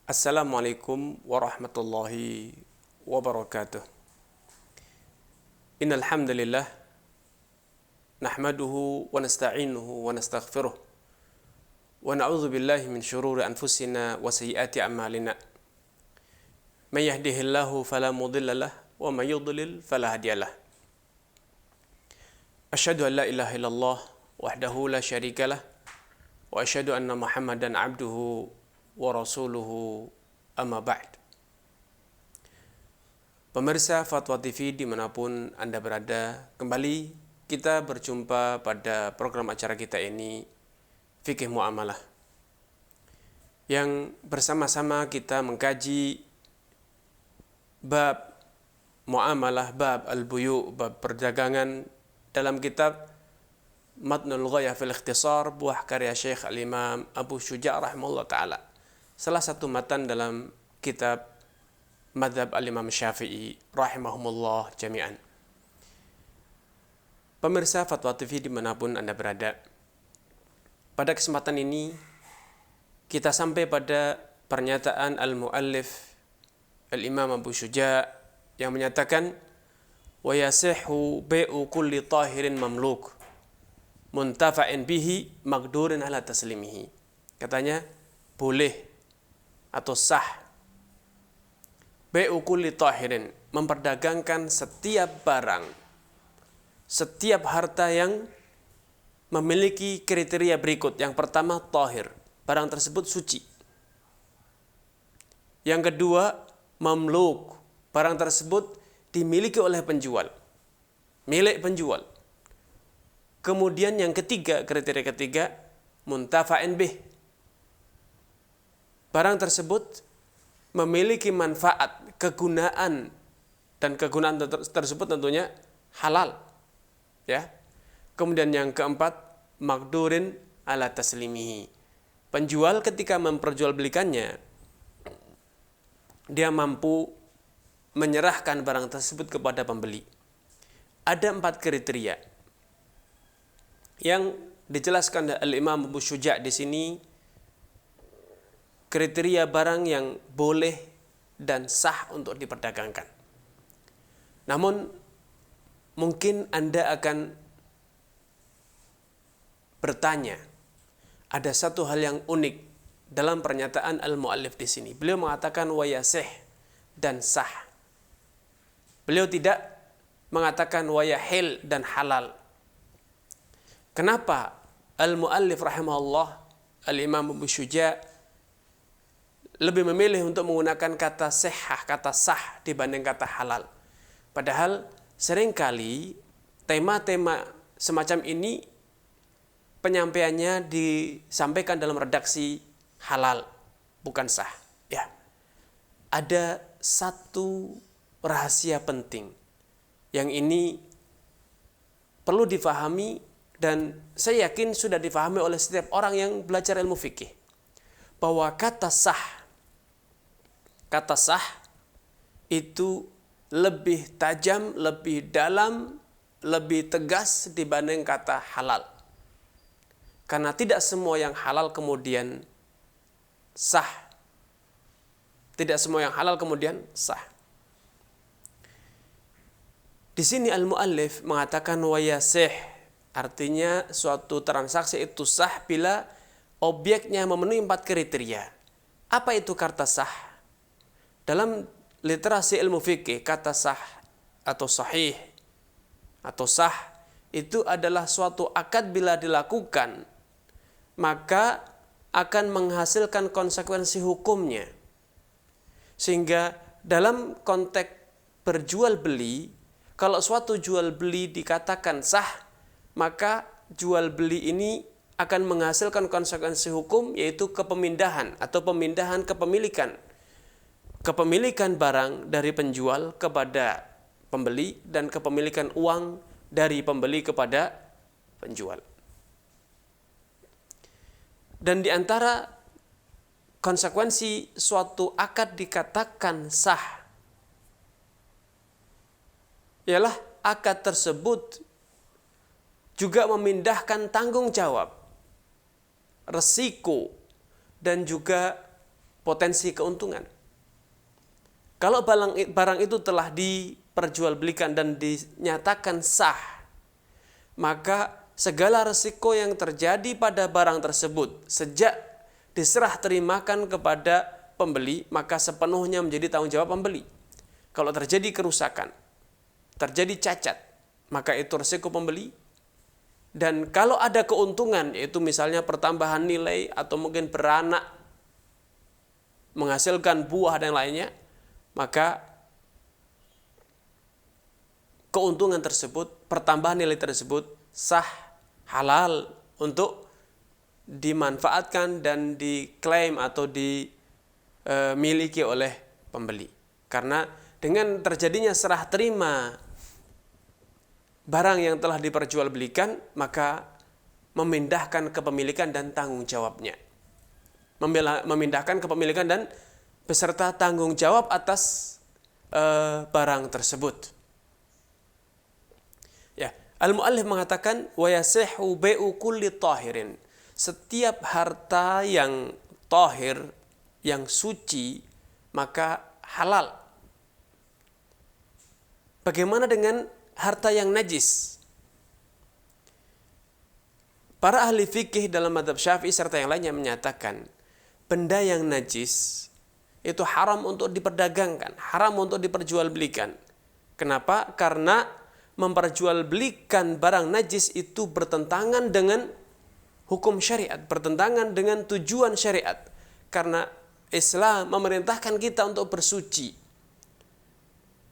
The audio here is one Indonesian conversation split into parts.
Assalamualaikum warahmatullahi wabarakatuh. Innal hamdalillah nahmaduhu wa nasta'inuhu wa nastaghfiruh wa na'udzu billahi min shururi anfusina wa sayyiati a'malina. May yahdihillahu fala mudilla lahu wa may yudlil fala hadiyalah. Asyhadu an la ilaha illallah wahdahu la syarika lah wa asyhadu anna Muhammadan abduhu wa rasuluhu amma ba'd. Pemirsa Fatwa TV dimanapun Anda berada, kembali kita berjumpa pada program acara kita ini, Fikih Muamalah, yang bersama-sama kita mengkaji bab muamalah, bab al-buyu, bab perdagangan dalam kitab Matnul Ghayah fil Ikhtisar, buah karya Syekh Al-Imam Abu Syuja' rahimahullah ta'ala, salah satu matan dalam kitab Madzhab Al-Imam Syafi'i rahimahumullah jami'an. Pemirsa Fatwa TV dimanapun Anda berada, pada kesempatan ini kita sampai pada pernyataan al-muallif Al-Imam Abu Syuja' yang menyatakan wa yasihhu bai'u kulli tahirin mamluk muntafa'in bihi maqdurin ala taslimihi. Katanya boleh atau sah bai'u kulli tahirin, memperdagangkan setiap barang, setiap harta yang memiliki kriteria berikut. Yang pertama, tahir, barang tersebut suci. Yang kedua, mamluk, barang tersebut dimiliki oleh penjual, milik penjual. Kemudian yang ketiga, kriteria ketiga, muntafa'in bih, barang tersebut memiliki manfaat, kegunaan, dan kegunaan tersebut tentunya halal. Ya. Kemudian yang keempat, maqdurin ala taslimihi. Penjual ketika memperjualbelikannya, dia mampu menyerahkan barang tersebut kepada pembeli. Ada 4 kriteria yang dijelaskan oleh Al-Imam Abu Syuja' di sini. Kriteria barang yang boleh dan sah untuk diperdagangkan. Namun mungkin Anda akan bertanya, ada satu hal yang unik dalam pernyataan al-muallif di sini. Beliau mengatakan wa yasih dan sah. Beliau tidak mengatakan wa yahil dan halal. Kenapa al-muallif rahimahullah, al-Imam Abu Syuja' lebih memilih untuk menggunakan kata sihah, kata sah dibanding kata halal? Padahal seringkali tema-tema semacam ini penyampaiannya disampaikan dalam redaksi halal, bukan sah. Ya, ada satu rahasia penting yang ini perlu difahami, dan saya yakin sudah difahami oleh setiap orang yang belajar ilmu fikih, bahwa kata sah itu lebih tajam, lebih dalam, lebih tegas dibanding kata halal. Karena tidak semua yang halal kemudian sah. Tidak semua yang halal kemudian sah. Di sini al-muallif mengatakan wa yasih, artinya suatu transaksi itu sah bila objeknya memenuhi 4 kriteria. Apa itu kata sah? Dalam literasi ilmu fikih, kata sah atau sahih atau sah itu adalah suatu akad bila dilakukan maka akan menghasilkan konsekuensi hukumnya. Sehingga dalam konteks berjual beli, kalau suatu jual beli dikatakan sah, maka jual beli ini akan menghasilkan konsekuensi hukum, yaitu kepemindahan atau pemindahan kepemilikan. Kepemilikan barang dari penjual kepada pembeli dan kepemilikan uang dari pembeli kepada penjual. Dan di antara konsekuensi suatu akad dikatakan sah ialah akad tersebut juga memindahkan tanggung jawab, resiko, dan juga potensi keuntungan. Kalau barang itu telah diperjualbelikan dan dinyatakan sah, maka segala resiko yang terjadi pada barang tersebut sejak diserah terimakan kepada pembeli, maka sepenuhnya menjadi tanggung jawab pembeli. Kalau terjadi kerusakan, terjadi cacat, maka itu resiko pembeli. Dan kalau ada keuntungan, yaitu misalnya pertambahan nilai atau mungkin beranak, menghasilkan buah dan lainnya, maka keuntungan tersebut, pertambahan nilai tersebut sah, halal untuk dimanfaatkan dan diklaim atau dimiliki oleh pembeli. Karena dengan terjadinya serah terima barang yang telah diperjualbelikan, maka memindahkan kepemilikan dan tanggung jawabnya. Memindahkan kepemilikan dan beserta tanggung jawab atas barang tersebut. Ya, al-muallif mengatakan wa yasihu bai'u kulli tahirin. Setiap harta yang tahir, yang suci, maka halal. Bagaimana dengan harta yang najis? Para ahli fikih dalam mazhab Syafi'i serta yang lainnya menyatakan benda yang najis itu haram untuk diperdagangkan, haram untuk diperjualbelikan. Kenapa? Karena memperjualbelikan barang najis itu bertentangan dengan hukum syariat, bertentangan dengan tujuan syariat. Karena Islam memerintahkan kita untuk bersuci,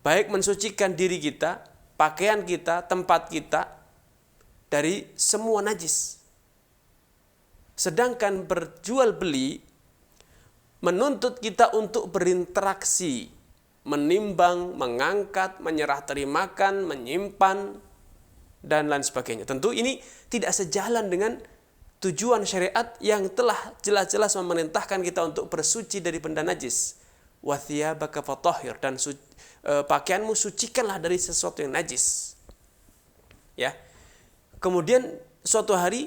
baik mensucikan diri kita, pakaian kita, tempat kita dari semua najis. Sedangkan berjual beli menuntut kita untuk berinteraksi, menimbang, mengangkat, menyerah terimakan, menyimpan, dan lain sebagainya. Tentu ini tidak sejalan dengan tujuan syariat yang telah jelas-jelas memerintahkan kita untuk bersuci dari benda najis. Wa thiyabaka fatahhir, dan pakaianmu sucikanlah dari sesuatu yang najis. Ya. Kemudian suatu hari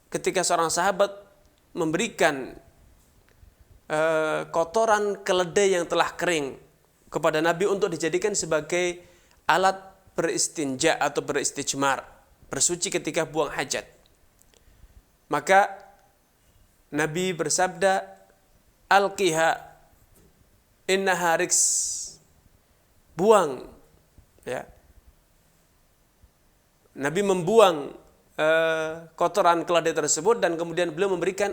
ketika seorang sahabat memberikan kotoran keledai yang telah kering kepada Nabi untuk dijadikan sebagai alat beristinja atau beristijmar, bersuci ketika buang hajat. Maka Nabi bersabda, alqiha innaha riks, buang. Ya. Nabi membuang kotoran keledai tersebut dan kemudian beliau memberikan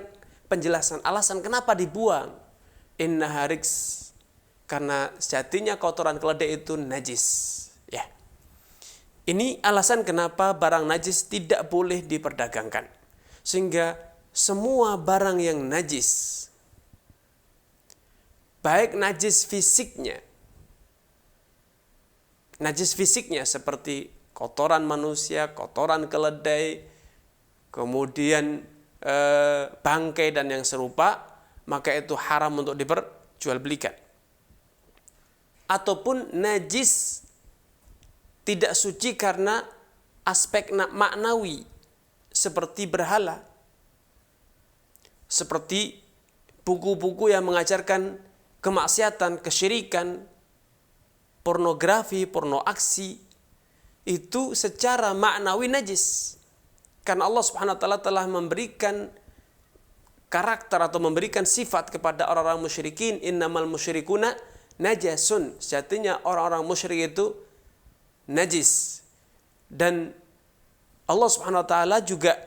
penjelasan alasan kenapa dibuang. Innaha riks, karena sejatinya kotoran keledai itu najis. Ya. Ini alasan kenapa barang najis tidak boleh diperdagangkan. Sehingga semua barang yang najis, baik najis fisiknya seperti kotoran manusia, kotoran keledai, kemudian bangkai dan yang serupa, maka itu haram untuk diperjualbelikan. Ataupun najis tidak suci karena aspek maknawi, seperti berhala, seperti buku-buku yang mengajarkan kemaksiatan, kesyirikan, pornografi, pornoaksi, itu secara maknawi najis. Karena Allah Subhanahu wa taala telah memberikan karakter atau memberikan sifat kepada orang-orang musyrikin, innamal musyrikuna najasun. Sejatinya orang-orang musyrik itu najis. Dan Allah Subhanahu wa taala juga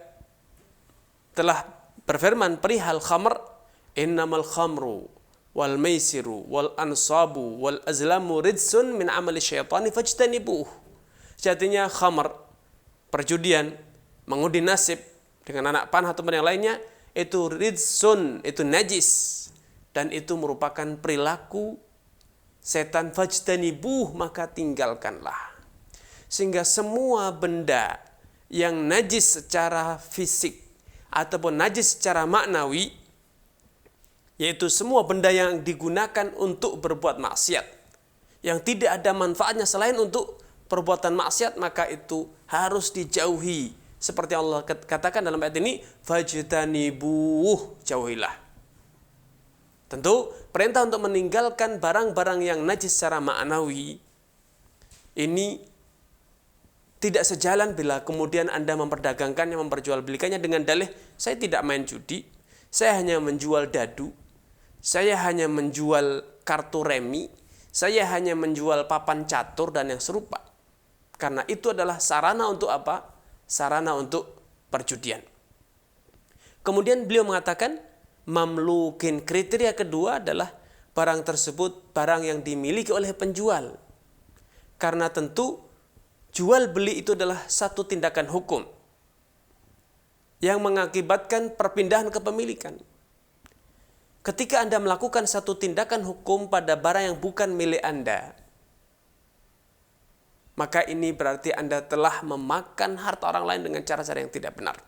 telah berfirman perihal khamr, innamal khamru wal maisiru wal ansabu wal azlamu ridsun min amali syaitani fajtanibuh. Sejatinya khamr, perjudian, mengundi nasib dengan anak panah atau yang lainnya, itu ridsun, itu najis, dan itu merupakan perilaku setan. Fajtanibuh, maka tinggalkanlah. Sehingga semua benda yang najis secara fisik ataupun najis secara maknawi, yaitu semua benda yang digunakan untuk berbuat maksiat, yang tidak ada manfaatnya selain untuk perbuatan maksiat, maka itu harus dijauhi. Seperti Allah katakan dalam ayat ini, fajtanibuh, jauhilah. Tentu perintah untuk meninggalkan barang-barang yang najis secara ma'nawi ini tidak sejalan bila kemudian Anda memperdagangkannya, memperjualbelikannya dengan dalih, saya tidak main judi, saya hanya menjual dadu, saya hanya menjual kartu remi, saya hanya menjual papan catur dan yang serupa. Karena itu adalah sarana untuk apa? Sarana untuk perjudian. Kemudian beliau mengatakan, mamlukin, kriteria kedua adalah barang tersebut barang yang dimiliki oleh penjual. Karena tentu jual beli itu adalah satu tindakan hukum yang mengakibatkan perpindahan kepemilikan. Ketika Anda melakukan satu tindakan hukum pada barang yang bukan milik Anda, maka ini berarti Anda telah memakan harta orang lain dengan cara-cara yang tidak benar.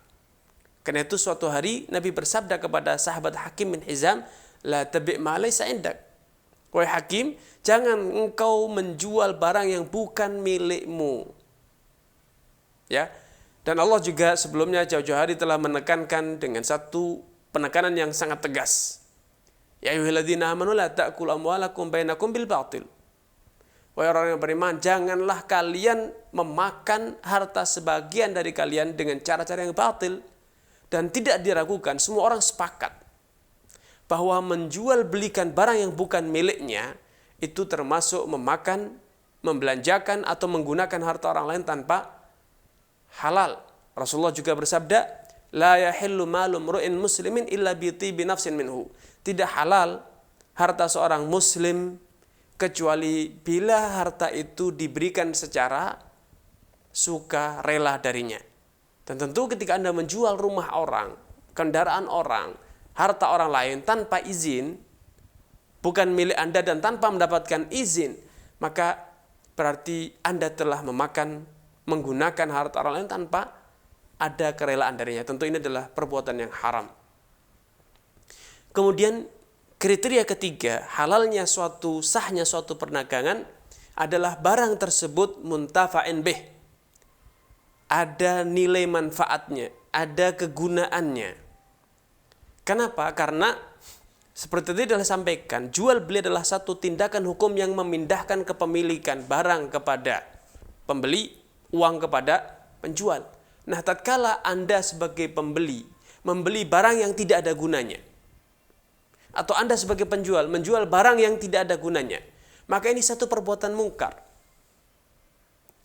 Karena itu suatu hari Nabi bersabda kepada sahabat Hakim bin Hizam, la tabi' ma laysa indak. Wahai Hakim, jangan engkau menjual barang yang bukan milikmu. Ya. Dan Allah juga sebelumnya jauh-jauh hari telah menekankan dengan satu penekanan yang sangat tegas. Ya ayyuhalladzina amanu la ta'kulu amwalakum bainakum bil batil. Wahai orang yang beriman, janganlah kalian memakan harta sebagian dari kalian dengan cara-cara yang batil. Dan tidak diragukan, semua orang sepakat bahwa menjual belikan barang yang bukan miliknya itu termasuk memakan, membelanjakan atau menggunakan harta orang lain tanpa halal. Rasulullah juga bersabda, la yahillu malu mru'in muslimin illa bi tibi nafsin minhu. Tidak halal harta seorang muslim kecuali bila harta itu diberikan secara suka rela darinya. Dan tentu ketika Anda menjual rumah orang, kendaraan orang, harta orang lain tanpa izin, bukan milik Anda dan tanpa mendapatkan izin, maka berarti Anda telah menggunakan harta orang lain tanpa ada kerelaan darinya. Tentu ini adalah perbuatan yang haram. Kemudian kriteria ketiga, halalnya sahnya suatu perdagangan adalah barang tersebut muntafa'in bih. Ada nilai manfaatnya, ada kegunaannya. Kenapa? Karena seperti tadi telah sampaikan, jual beli adalah satu tindakan hukum yang memindahkan kepemilikan barang kepada pembeli, uang kepada penjual. Nah, tatkala Anda sebagai pembeli membeli barang yang tidak ada gunanya, atau Anda sebagai penjual menjual barang yang tidak ada gunanya, maka ini satu perbuatan mungkar,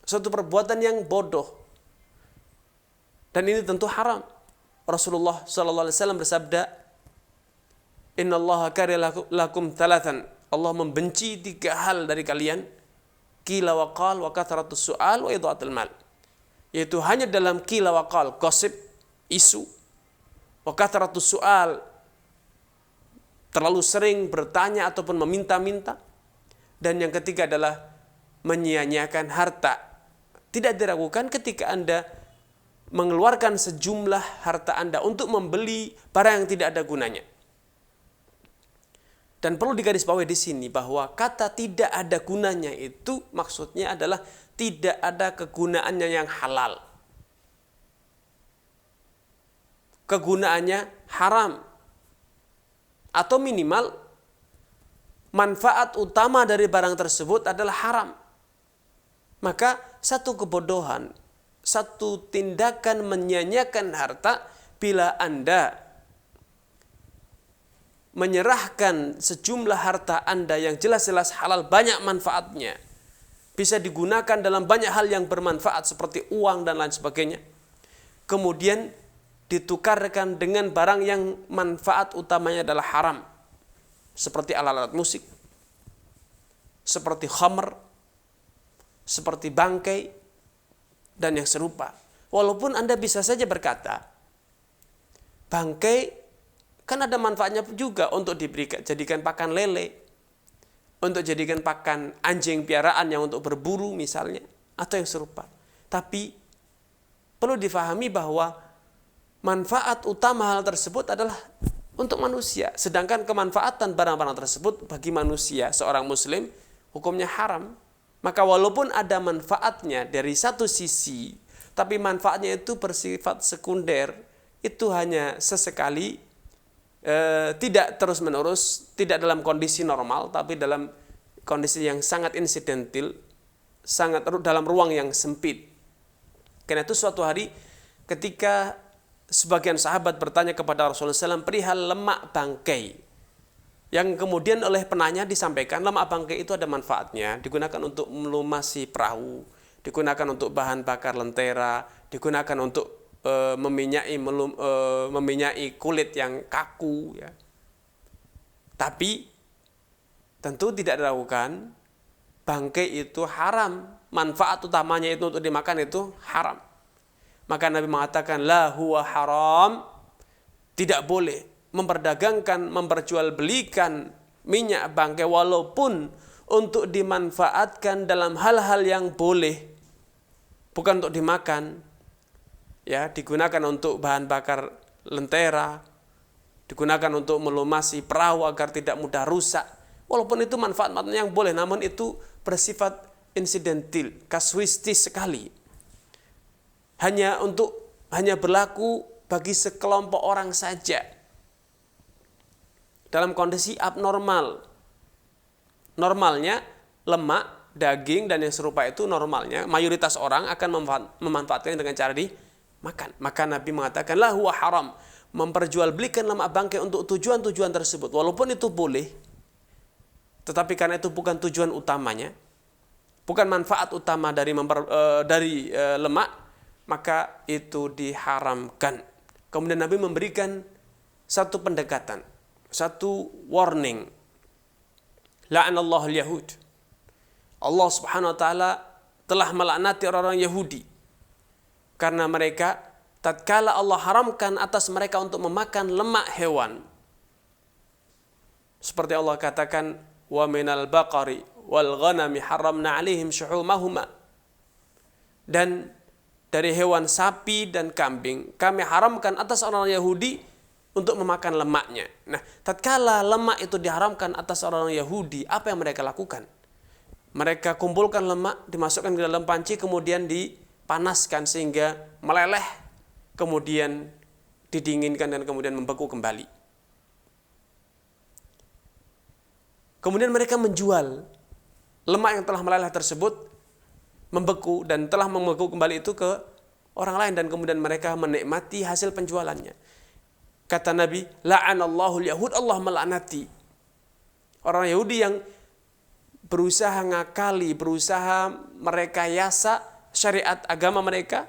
satu perbuatan yang bodoh. Dan ini tentu haram. Rasulullah SAW bersabda, Inna Allah kariha lakum thalathan. Allah membenci 3 hal dari kalian. Qila wa qal wa kathratus su'al wa idha'atul mal. Yaitu hanya dalam qila wa qal, gosip, isu. Wa kathratus su'al, terlalu sering bertanya ataupun meminta-minta. Dan yang ketiga adalah menyia-nyiakan harta. Tidak diragukan ketika Anda mengeluarkan sejumlah harta Anda untuk membeli barang yang tidak ada gunanya. Dan perlu digarisbawahi di sini bahwa kata tidak ada gunanya itu maksudnya adalah tidak ada kegunaannya yang halal. Kegunaannya haram. Atau minimal manfaat utama dari barang tersebut adalah haram. Maka satu kebodohan, satu tindakan menyia-nyiakan harta bila Anda menyerahkan sejumlah harta Anda yang jelas-jelas halal, banyak manfaatnya, bisa digunakan dalam banyak hal yang bermanfaat seperti uang dan lain sebagainya, kemudian ditukarkan dengan barang yang manfaat utamanya adalah haram, seperti alat-alat musik, seperti khamr, seperti bangkai dan yang serupa. Walaupun Anda bisa saja berkata, bangkai kan ada manfaatnya juga untuk jadikan pakan lele, untuk jadikan pakan anjing piaraan yang untuk berburu misalnya, atau yang serupa. Tapi perlu difahami bahwa manfaat utama hal tersebut adalah untuk manusia. Sedangkan kemanfaatan barang-barang tersebut bagi manusia, seorang muslim, hukumnya haram. Maka walaupun ada manfaatnya dari satu sisi, tapi manfaatnya itu bersifat sekunder, itu hanya sesekali, tidak terus-menerus, tidak dalam kondisi normal, tapi dalam kondisi yang sangat insidental, sangat dalam ruang yang sempit. Karena itu suatu hari ketika sebagian sahabat bertanya kepada Rasulullah SAW perihal lemak bangkai, yang kemudian oleh penanya disampaikan lemak bangkai itu ada manfaatnya, digunakan untuk melumasi perahu, digunakan untuk bahan bakar lentera, digunakan untuk meminyai kulit yang kaku, ya. Tapi tentu tidak diragukan bangkai itu haram, manfaat utamanya itu untuk dimakan itu haram. Maka Nabi mengatakan la huwa haram, tidak boleh memperdagangkan, memperjualbelikan minyak bangkai walaupun untuk dimanfaatkan dalam hal-hal yang boleh, bukan untuk dimakan. Ya, digunakan untuk bahan bakar lentera, digunakan untuk melumasi perahu agar tidak mudah rusak. Walaupun itu manfaat-manfaat yang boleh, namun itu bersifat insidental, kasuistis sekali. Hanya berlaku bagi sekelompok orang saja. Dalam kondisi abnormal. Normalnya lemak, daging dan yang serupa itu normalnya mayoritas orang akan memanfaatkan dengan cara makan. Maka Nabi mengatakan la huwa haram, memperjualbelikan lemak bangkai untuk tujuan-tujuan tersebut walaupun itu boleh, tetapi karena itu bukan tujuan utamanya, bukan manfaat utama dari lemak, maka itu diharamkan. Kemudian Nabi memberikan satu pendekatan, satu warning. La'anallahu al-yahud. Allah Subhanahu wa taala telah melaknati orang-orang Yahudi karena mereka tatkala Allah haramkan atas mereka untuk memakan lemak hewan. Seperti Allah katakan, wa minal baqari wal ghanami haramna 'alaihim syuhumahuma. Dan dari hewan sapi dan kambing kami haramkan atas orang Yahudi untuk memakan lemaknya. Nah, tatkala lemak itu diharamkan atas orang Yahudi, apa yang mereka lakukan? Mereka kumpulkan lemak, dimasukkan ke dalam panci, kemudian dipanaskan sehingga meleleh, kemudian didinginkan dan kemudian membeku kembali. Kemudian mereka menjual lemak yang telah meleleh tersebut, membeku dan telah membeku kembali itu ke orang lain, dan kemudian mereka menikmati hasil penjualannya. Kata Nabi, la'anallahu al-yahud, Allah melaknati orang Yahudi yang berusaha ngakali, berusaha merekayasa syariat agama mereka,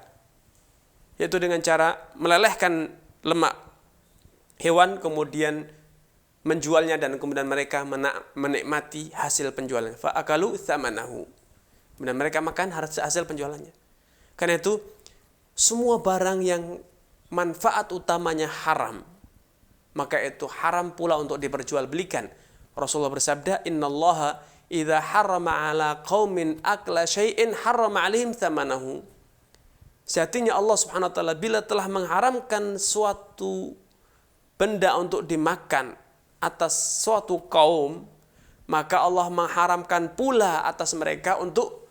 yaitu dengan cara melelehkan lemak hewan, kemudian menjualnya, dan kemudian mereka menikmati hasil penjualannya. Fa'akalu thamanahu. Kemudian mereka makan hasil penjualannya. Karena itu, semua barang yang manfaat utamanya haram, maka itu haram pula untuk diperjualbelikan. Rasulullah bersabda, innallaha idza harrama ala qaumin akla syai'in harrama 'alaihim thamanahu. Sejatinya Allah Subhanahu wa taala bila telah mengharamkan suatu benda untuk dimakan atas suatu kaum, maka Allah mengharamkan pula atas mereka untuk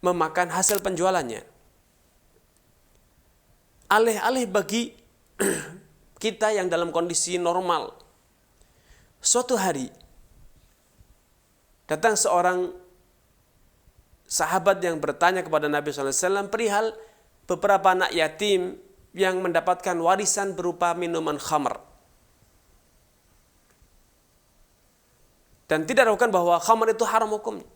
memakan hasil penjualannya. Alih-alih bagi kita yang dalam kondisi normal, suatu hari datang seorang sahabat yang bertanya kepada Nabi SAW perihal beberapa anak yatim yang mendapatkan warisan berupa minuman khamr. Dan tidak diragukan bahwa khamr itu haram hukumnya.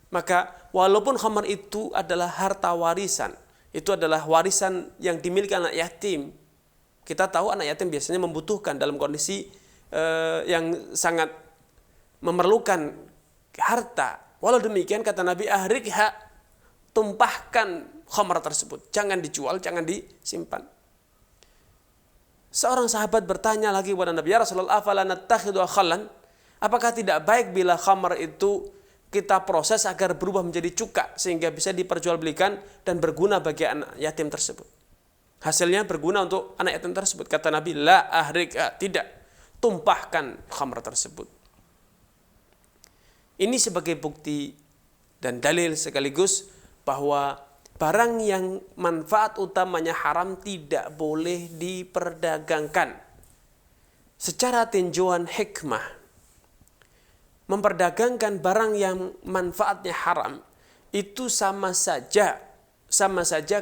Maka walaupun khamr itu adalah harta warisan, itu adalah warisan yang dimiliki anak yatim. Kita tahu anak yatim biasanya membutuhkan dalam kondisi yang sangat memerlukan harta. Walau demikian kata Nabi, ahrikha, tumpahkan khamr tersebut, jangan dijual, jangan disimpan. Seorang sahabat bertanya lagi kepada Nabi, ya Rasulullah, afala nattakhidhu khallan? Apakah tidak baik bila khamr itu kita proses agar berubah menjadi cuka sehingga bisa diperjualbelikan dan berguna bagi anak yatim tersebut? Hasilnya berguna untuk anak yatim tersebut. Kata Nabi, la ahrikha, tidak, tumpahkan khamr tersebut. Ini sebagai bukti dan dalil sekaligus bahwa barang yang manfaat utamanya haram tidak boleh diperdagangkan. secara tinjauan hikmah, memperdagangkan barang yang manfaatnya haram itu sama saja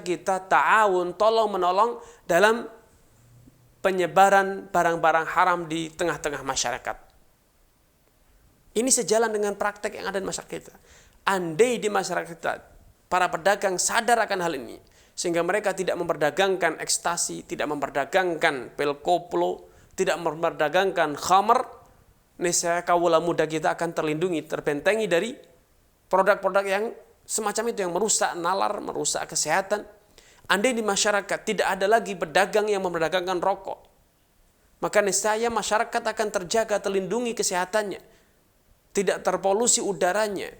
kita ta'awun, tolong menolong dalam penyebaran barang-barang haram di tengah-tengah masyarakat. Ini sejalan dengan praktek yang ada di masyarakat kita. Andai di masyarakat kita para pedagang sadar akan hal ini, sehingga mereka tidak memperdagangkan ekstasi, tidak memperdagangkan pil koplo, tidak memperdagangkan khamr, niscaya kaula muda kita akan terlindungi, terbentengi dari produk-produk yang semacam itu yang merusak nalar, merusak kesehatan. Andai di masyarakat tidak ada lagi pedagang yang memperdagangkan rokok, maka niscaya masyarakat akan terjaga, terlindungi kesehatannya, tidak terpolusi udaranya,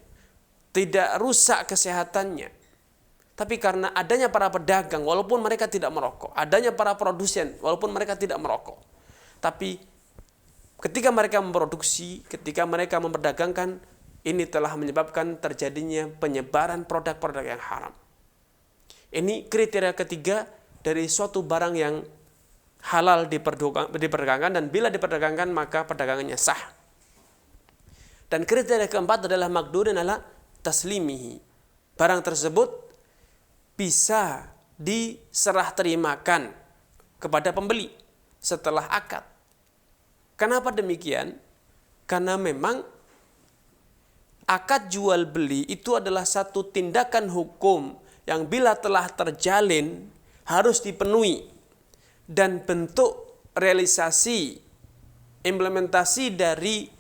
tidak rusak kesehatannya. Tapi karena adanya para pedagang, walaupun mereka tidak merokok, adanya para produsen, walaupun mereka tidak merokok, tapi ketika mereka memproduksi, ketika mereka memperdagangkan, ini telah menyebabkan terjadinya penyebaran produk-produk yang haram. Ini kriteria ketiga dari suatu barang yang halal diperdagangkan, dan bila diperdagangkan maka perdagangannya sah. Dan kriteria keempat adalah maqdurin ala taslimihi. Barang tersebut bisa diserah terimakan kepada pembeli setelah akad. Kenapa demikian? Karena memang akad jual beli itu adalah satu tindakan hukum yang bila telah terjalin harus dipenuhi, dan bentuk realisasi implementasi dari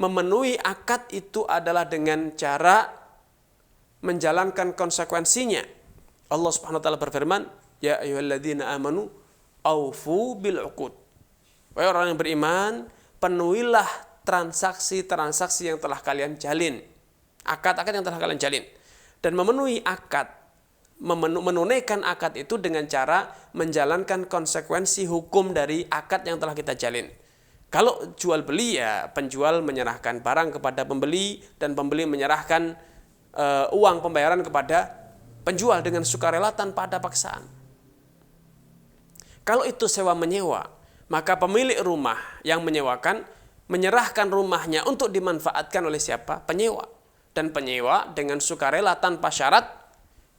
memenuhi akad itu adalah dengan cara menjalankan konsekuensinya. Allah Subhanahu wa taala berfirman, ya ayyuhalladzina amanu aufu bil uqud. Wahai orang yang beriman, penuhilah transaksi-transaksi yang telah kalian jalin, akad-akad yang telah kalian jalin. Dan memenuhi akad, menunaikan akad itu dengan cara menjalankan konsekuensi hukum dari akad yang telah kita jalin. Kalau jual beli, ya penjual menyerahkan barang kepada pembeli dan pembeli menyerahkan uang pembayaran kepada penjual dengan sukarela tanpa ada paksaan. Kalau itu sewa menyewa, maka pemilik rumah yang menyewakan menyerahkan rumahnya untuk dimanfaatkan oleh siapa? Penyewa. Dan penyewa dengan sukarela tanpa syarat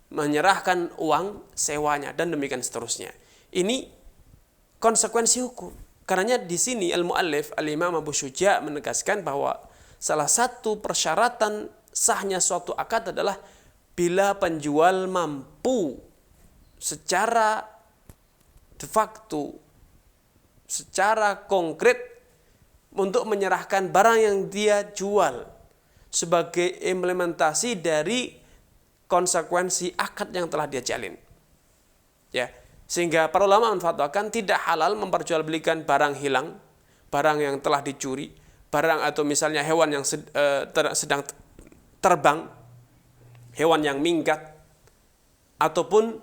menyerahkan uang sewanya, dan demikian seterusnya. Ini konsekuensi hukum. Karenanya di sini al-muallif al-Imam Abu Syuja menegaskan bahwa salah satu persyaratan sahnya suatu akad adalah bila penjual mampu secara de facto, secara konkret untuk menyerahkan barang yang dia jual sebagai implementasi dari konsekuensi akad yang telah dia jalin. Ya, sehingga para ulama menfatwakan tidak halal memperjualbelikan barang hilang, barang yang telah dicuri, barang atau misalnya hewan yang sedang terbang, hewan yang minggat, ataupun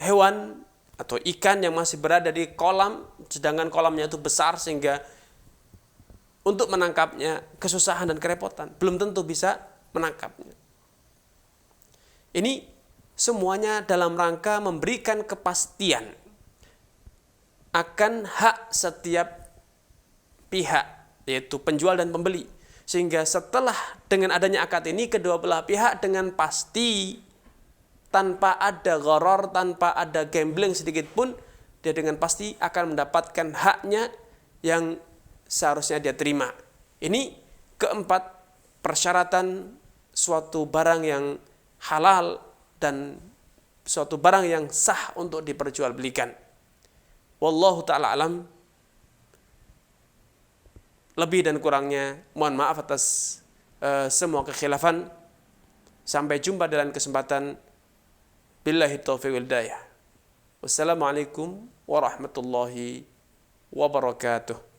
hewan atau ikan yang masih berada di kolam, sedangkan kolamnya itu besar sehingga untuk menangkapnya kesusahan dan kerepotan, belum tentu bisa menangkapnya. Ini semuanya dalam rangka memberikan kepastian akan hak setiap pihak, yaitu penjual dan pembeli. Sehingga setelah dengan adanya akad ini, kedua belah pihak dengan pasti, tanpa ada gharar, tanpa ada gambling sedikit pun, dia dengan pasti akan mendapatkan haknya yang seharusnya dia terima. Ini keempat persyaratan suatu barang yang halal dan suatu barang yang sah untuk diperjualbelikan. Wallahu ta'ala alam. Lebih dan kurangnya mohon maaf atas semua kekhilafan. Sampai jumpa dalam kesempatan. Billahi taufiq wal hidayah. Wassalamualaikum warahmatullahi wabarakatuh.